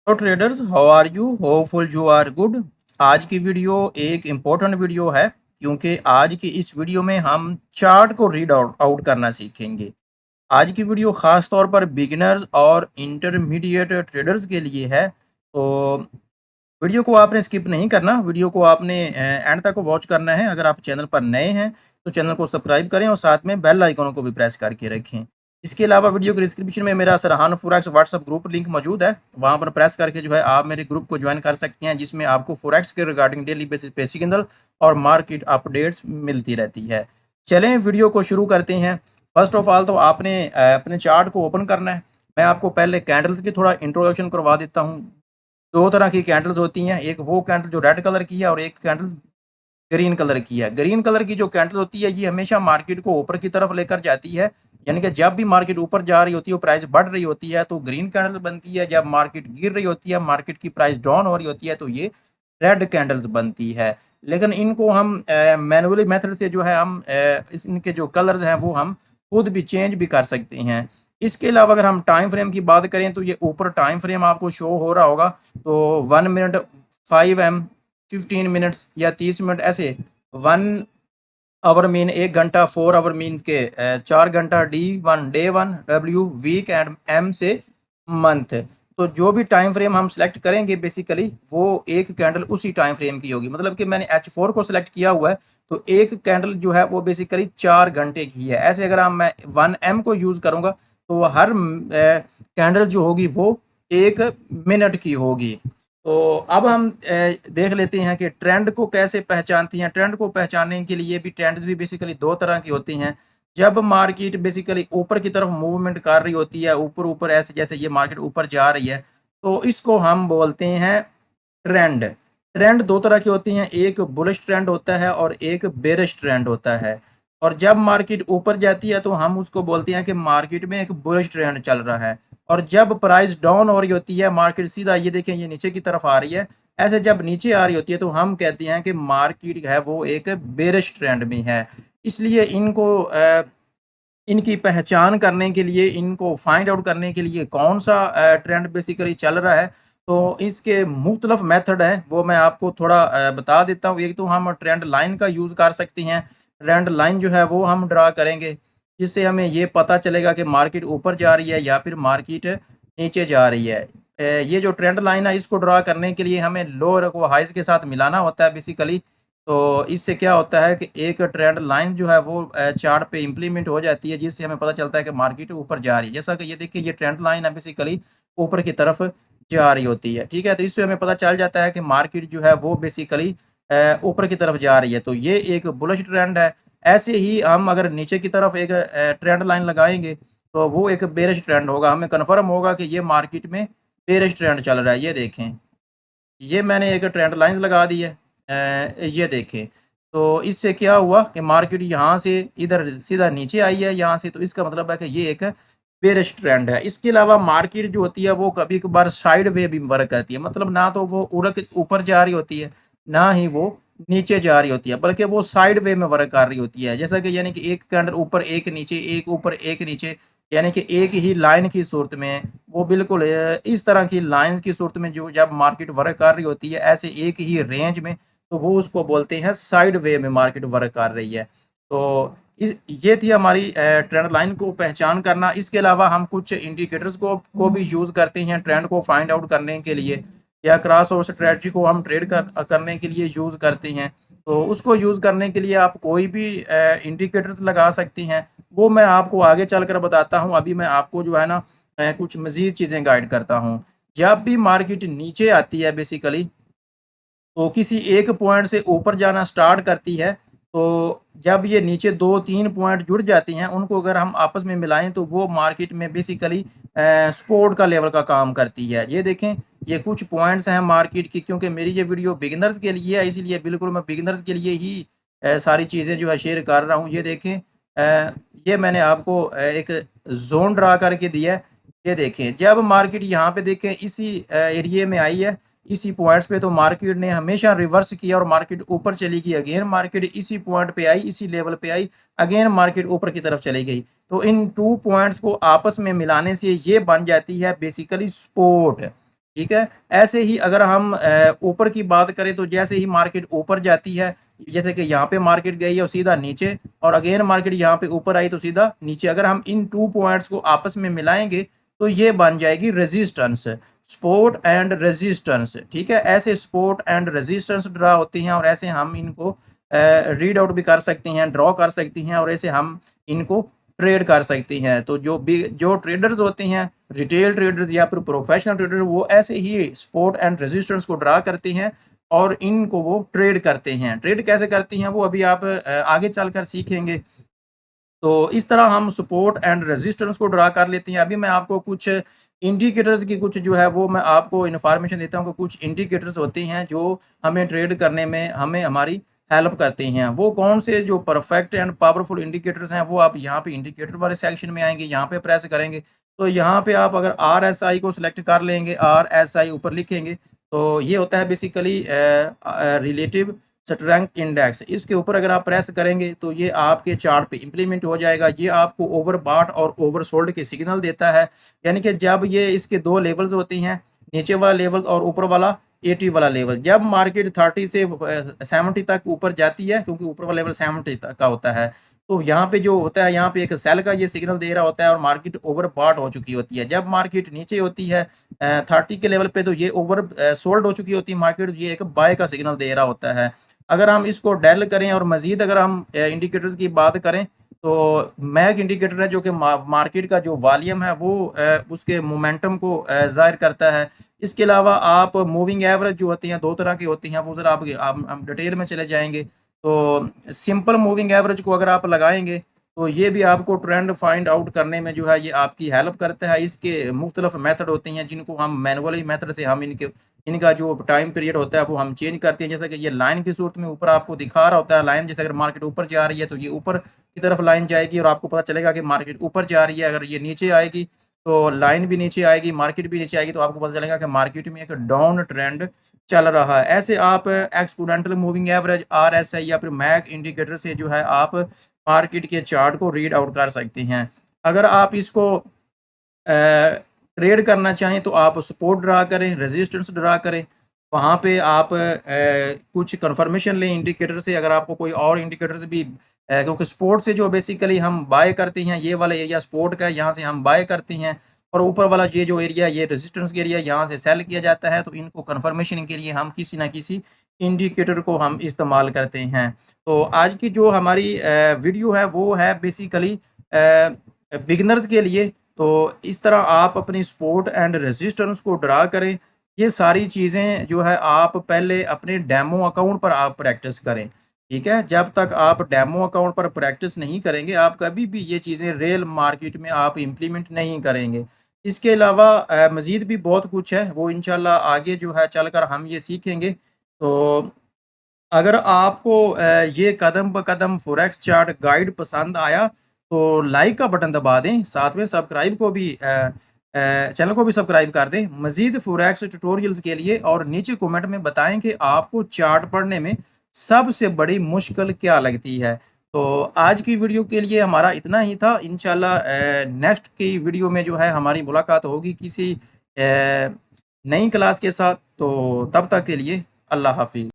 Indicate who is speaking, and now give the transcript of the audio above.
Speaker 1: Hello traders, how are you? Hopeful you are good. आज की video एक important video है क्योंकि आज की इस वीडियो में हम चार्ट को रीड आउट करना सीखेंगे। आज की वीडियो ख़ास तौर पर बिगिनर्स और इंटरमीडिएट ट्रेडर्स के लिए है। तो वीडियो को आपने स्किप नहीं करना, वीडियो को आपने एंड तक वॉच करना है। अगर आप चैनल पर नए हैं तो चैनल को सब्सक्राइब करें और साथ में बेल आइकन को भी प्रेस करके रखें। इसके अलावा वीडियो के डिस्क्रिप्शन में मेरा सरहान फॉरेक्स व्हाट्सअप ग्रुप लिंक मौजूद है, वहां पर प्रेस करके जो है आप मेरे ग्रुप को ज्वाइन कर सकते हैं, जिसमें आपको फॉरेक्स के रिगार्डिंग डेली बेसिस पे सिग्नल और मार्केट अपडेट्स मिलती रहती है। चलें वीडियो को शुरू करते हैं। फर्स्ट ऑफ ऑल तो आपने अपने चार्ट को ओपन करना है। मैं आपको पहले कैंडल्स की थोड़ा इंट्रोडक्शन करवा देता हूँ। दो तरह की कैंडल्स होती हैं, एक वो कैंडल जो रेड कलर की है और एक कैंडल ग्रीन कलर की है। ग्रीन कलर की जो कैंडल होती है ये हमेशा मार्केट को ऊपर की तरफ लेकर जाती है, यानी कि जब भी मार्केट ऊपर जा रही होती है, प्राइस बढ़ रही होती है तो ग्रीन कैंडल बनती है। जब मार्केट गिर रही होती है, मार्केट की प्राइस डाउन हो रही होती है, तो ये रेड कैंडल्स बनती है। लेकिन इनको हम मैनुअली मेथड से जो है हम इनके जो कलर्स हैं वो हम खुद भी चेंज भी कर सकते हैं। इसके अलावा अगर हम टाइम फ्रेम की बात करें तो ये ऊपर टाइम फ्रेम आपको शो हो रहा होगा। तो 1 मिनट, 5 m, 15 मिनट्स या 30 मिनट, ऐसे 1 आवर मीन 1 घंटा, 4 आवर मीन के 4 घंटा, day one, W week and M से मंथ। तो जो भी टाइम फ्रेम हम सेलेक्ट करेंगे बेसिकली वो एक कैंडल उसी टाइम फ्रेम की होगी। मतलब कि मैंने H4 को सिलेक्ट किया हुआ है तो एक कैंडल जो है वो बेसिकली 4 घंटे की है। ऐसे अगर हम मैं 1 m को यूज़ करूँगा तो हर कैंडल जो होगी वो 1 मिनट की होगी। तो अब हम देख लेते हैं कि ट्रेंड को कैसे पहचानती हैं। ट्रेंड को पहचानने के लिए भी ट्रेंड्स भी बेसिकली दो तरह की होती हैं। जब मार्केट बेसिकली ऊपर की तरफ मूवमेंट कर रही होती है, ऊपर ऊपर ऐसे जैसे ये मार्केट ऊपर जा रही है, तो इसको हम बोलते हैं ट्रेंड। ट्रेंड दो तरह की होती हैं, एक बुलिश ट्रेंड होता है और एक बेरिश ट्रेंड होता है। और जब मार्केट ऊपर जाती है तो हम उसको बोलते हैं कि मार्केट में एक बुलिश ट्रेंड चल रहा है। और जब प्राइस डाउन हो रही होती है, मार्केट सीधा ये देखें ये नीचे की तरफ आ रही है, ऐसे जब नीचे आ रही होती है तो हम कहते हैं कि मार्केट है वो एक बेरिश ट्रेंड में है। इसलिए इनको इनकी पहचान करने के लिए, इनको फाइंड आउट करने के लिए कौन सा ट्रेंड बेसिकली चल रहा है, तो इसके मुख्तलिफ मेथड हैं वो मैं आपको थोड़ा बता देता हूँ। एक तो हम ट्रेंड लाइन का यूज़ कर सकते हैं। ट्रेंड लाइन जो है वो हम ड्रा करेंगे, जिससे हमें ये पता चलेगा कि मार्केट ऊपर जा रही है या फिर मार्केट नीचे जा रही है। ये जो ट्रेंड लाइन है इसको ड्रा करने के लिए हमें लोअर को हाइज के साथ मिलाना होता है बेसिकली। तो इससे क्या होता है कि एक ट्रेंड लाइन जो है वो चार्ट पे इम्प्लीमेंट हो जाती है, जिससे हमें पता चलता है कि मार्केट ऊपर जा रही है। जैसा कि ये देखिए ये ट्रेंड लाइन है बेसिकली ऊपर की तरफ जा रही होती है, ठीक है। तो इससे हमें पता चल जाता है कि मार्केट जो है वो बेसिकली ऊपर की तरफ जा रही है, तो ये एक बुलिश ट्रेंड है। ऐसे ही हम अगर नीचे की तरफ एक ट्रेंड लाइन लगाएंगे तो वो एक बेरिश ट्रेंड होगा। हमें कन्फर्म होगा कि ये मार्केट में बेरिश ट्रेंड चल रहा है। ये देखें, ये मैंने एक ट्रेंड लाइंस लगा दी है। ये देखें, तो इससे क्या हुआ कि मार्केट यहाँ से इधर सीधा नीचे आई है यहाँ से, तो इसका मतलब है कि ये एक बेरिश ट्रेंड है। इसके अलावा मार्केट जो होती है वो कभी कभार साइड वे भी वर्क करती है, मतलब ना तो वो उड़क ऊपर जा रही होती है ना ही वो नीचे जा रही होती है, बल्कि वो साइड वे में वर्क कर रही होती है। जैसा कि यानी कि एक कैंडल ऊपर एक नीचे, एक ऊपर एक नीचे, यानी कि एक ही लाइन की सूरत में, वो बिल्कुल इस तरह की लाइन की सूरत में जो जब मार्केट वर्क कर रही होती है ऐसे एक ही रेंज में, तो वो उसको बोलते हैं साइड वे में मार्केट वर्क कर रही है। तो इस ये थी हमारी ट्रेंड लाइन को पहचान करना। इसके अलावा हम कुछ इंडिकेटर्स को भी यूज़ करते हैं ट्रेंड को फाइंड आउट करने के लिए, या क्रॉस ओवर स्ट्रेटजी को हम ट्रेड करने के लिए यूज़ करते हैं। तो उसको यूज़ करने के लिए आप कोई भी इंडिकेटर्स लगा सकती हैं, वो मैं आपको आगे चलकर बताता हूँ। अभी मैं आपको जो है ना कुछ मज़ीद चीज़ें गाइड करता हूँ। जब भी मार्केट नीचे आती है बेसिकली, तो किसी एक पॉइंट से ऊपर जाना स्टार्ट करती है, तो जब ये नीचे 2-3 पॉइंट जुड़ जाती हैं, उनको अगर हम आपस में मिलाएँ तो वो मार्केट में बेसिकली सपोर्ट का लेवल का काम करती है। ये देखें, ये कुछ पॉइंट्स हैं मार्केट की, क्योंकि मेरी ये वीडियो बिगिनर्स के लिए है, इसीलिए बिल्कुल मैं बिगिनर्स के लिए ही सारी चीज़ें जो है शेयर कर रहा हूँ। ये देखें, ये मैंने आपको एक ज़ोन ड्रा करके दिया है। ये देखें, जब मार्केट यहाँ पे देखें इसी एरिया में आई है, इसी पॉइंट्स पे, तो मार्केट ने हमेशा रिवर्स किया और मार्केट ऊपर चली गई। अगेन मार्केट इसी पॉइंट पे आई, इसी लेवल पे आई, अगेन मार्केट ऊपर की तरफ चली गई। तो इन टू पॉइंट्स को आपस में मिलाने से ये बन जाती है बेसिकली सपोर्ट। ठीक है। ऐसे ही अगर हम ऊपर की बात करें तो जैसे ही मार्केट ऊपर जाती है, जैसे कि यहाँ पे मार्केट गई है और सीधा नीचे, और अगेन मार्केट यहाँ पे ऊपर आई तो सीधा नीचे, अगर हम इन 2 पॉइंट्स को आपस में मिलाएंगे तो ये बन जाएगी रेजिस्टेंस, सपोर्ट एंड रेजिस्टेंस। ठीक है, ऐसे सपोर्ट एंड रेजिस्टेंस ड्रा होती हैं और ऐसे हम इनको रीड आउट भी कर सकते हैं, ड्रॉ कर सकती हैं, और ऐसे हम इनको ट्रेड कर सकती हैं। तो जो ट्रेडर्स होते हैं, रिटेल ट्रेडर्स या फिर प्रोफेशनल ट्रेडर, वो ऐसे ही सपोर्ट एंड रेजिस्टेंस को ड्रा करते हैं और इनको वो ट्रेड करते हैं। ट्रेड कैसे करती हैं वो अभी आप आगे चलकर सीखेंगे। तो इस तरह हम सपोर्ट एंड रेजिस्टेंस को ड्रा कर लेते हैं। अभी मैं आपको कुछ इंडिकेटर्स की कुछ जो है वो मैं आपको इन्फॉर्मेशन देता हूँ कि कुछ इंडिकेटर्स होते हैं जो हमें ट्रेड करने में हमें हमारी हेल्प करते हैं। वो कौन से जो परफेक्ट एंड पावरफुल इंडिकेटर्स हैं वो आप यहाँ पे इंडिकेटर वाले सेक्शन में आएंगे, यहाँ पे प्रेस करेंगे तो यहाँ पे आप अगर RSI को सिलेक्ट कर लेंगे, RSI ऊपर लिखेंगे तो ये होता है बेसिकली रिलेटिव स्ट्रेंथ इंडेक्स। इसके ऊपर अगर आप प्रेस करेंगे तो ये आपके चार्ट पे इंप्लीमेंट हो जाएगा। ये आपको ओवरबॉट और ओवरसोल्ड के सिग्नल देता है, यानी कि जब ये इसके 2 लेवल्स होती हैं, नीचे वाला लेवल और ऊपर वाला 80 वाला लेवल, जब मार्केट 30 से 70 तक ऊपर जाती है, क्योंकि ऊपर वाला लेवल 70 तक का होता है, तो यहाँ पे जो होता है, यहाँ पे एक सेल का ये सिग्नल दे रहा होता है और मार्केट ओवरबॉट हो चुकी होती है। जब मार्केट नीचे होती है 30 के लेवल पे तो ये ओवर सोल्ड हो चुकी होती है मार्केट, ये एक बाय का सिग्नल दे रहा होता है। अगर हम इसको डेल करें और मज़ीद अगर हम इंडिकेटर्स की बात करें तो मैक इंडिकेटर है जो कि मार्केट का जो वॉल्यूम है वो उसके मोमेंटम को ज़ाहिर करता है। इसके अलावा आप मूविंग एवरेज जो होती हैं, 2 तरह की होती हैं, वो ज़रा आप हम डिटेल में चले जाएंगे। तो सिंपल मूविंग एवरेज को अगर आप लगाएंगे तो ये भी आपको ट्रेंड फाइंड आउट करने में जो है ये आपकी हेल्प करता है। इसके मुख्तलिफ मेथड होते हैं जिनको हम मैनुअली मेथड से हम इनका जो टाइम पीरियड होता है वो हम चेंज करते हैं। जैसे कि ये लाइन की सूरत में ऊपर आपको दिखा रहा होता है लाइन, जैसे अगर मार्केट ऊपर जा रही है तो ये ऊपर की तरफ लाइन जाएगी और आपको पता चलेगा कि मार्केट ऊपर जा रही है। अगर ये नीचे आएगी तो लाइन भी नीचे आएगी, मार्केट भी नीचे आएगी, तो आपको पता चलेगा कि मार्केट में एक डाउन ट्रेंड चल रहा है। ऐसे आप एक्सपोनेंशियल मूविंग एवरेज, RSI या फिर मैक इंडिकेटर से जो है आप मार्केट के चार्ट को रीड आउट कर सकते हैं। अगर आप इसको ट्रेड करना चाहें तो आप सपोर्ट ड्रा करें, रेजिस्टेंस ड्रा करें, वहाँ पे आप कुछ कंफर्मेशन लें इंडिकेटर से। अगर आपको कोई और इंडिकेटर्स भी क्योंकि सपोर्ट से जो बेसिकली हम बाय करते हैं, ये वाला एरिया सपोर्ट का है, यहाँ से हम बाय करते हैं, और ऊपर वाला ये जो एरिया ये रेजिस्टेंस के एरिया यहाँ से सेल किया जाता है। तो इनको कंफर्मेशन के लिए हम किसी ना किसी इंडिकेटर को हम इस्तेमाल करते हैं। तो आज की जो हमारी वीडियो है वो है बेसिकली बिगिनर्स के लिए। तो इस तरह आप अपनी सपोर्ट एंड रेजिस्टेंस को ड्रा करें। ये सारी चीज़ें जो है आप पहले अपने डेमो अकाउंट पर आप प्रैक्टिस करें। ठीक है, जब तक आप डेमो अकाउंट पर प्रैक्टिस नहीं करेंगे आप कभी भी ये चीज़ें रियल मार्केट में आप इम्प्लीमेंट नहीं करेंगे। इसके अलावा मज़ीद भी बहुत कुछ है, वो इंशाल्लाह आगे जो है चलकर हम ये सीखेंगे। तो अगर आपको ये कदम ब कदम फॉरेक्स चार्ट गाइड पसंद आया तो लाइक का बटन दबा दें, साथ में सब्सक्राइब को भी चैनल को भी सब्सक्राइब कर दें मज़ीद फॉरेक्स ट्यूटोरियल्स के लिए, और नीचे कमेंट में बताएं कि आपको चार्ट पढ़ने में सबसे बड़ी मुश्किल क्या लगती है। तो आज की वीडियो के लिए हमारा इतना ही था। इंशाल्लाह नेक्स्ट की वीडियो में जो है हमारी मुलाकात होगी किसी नई क्लास के साथ। तो तब तक के लिए अल्लाह हाफिज़।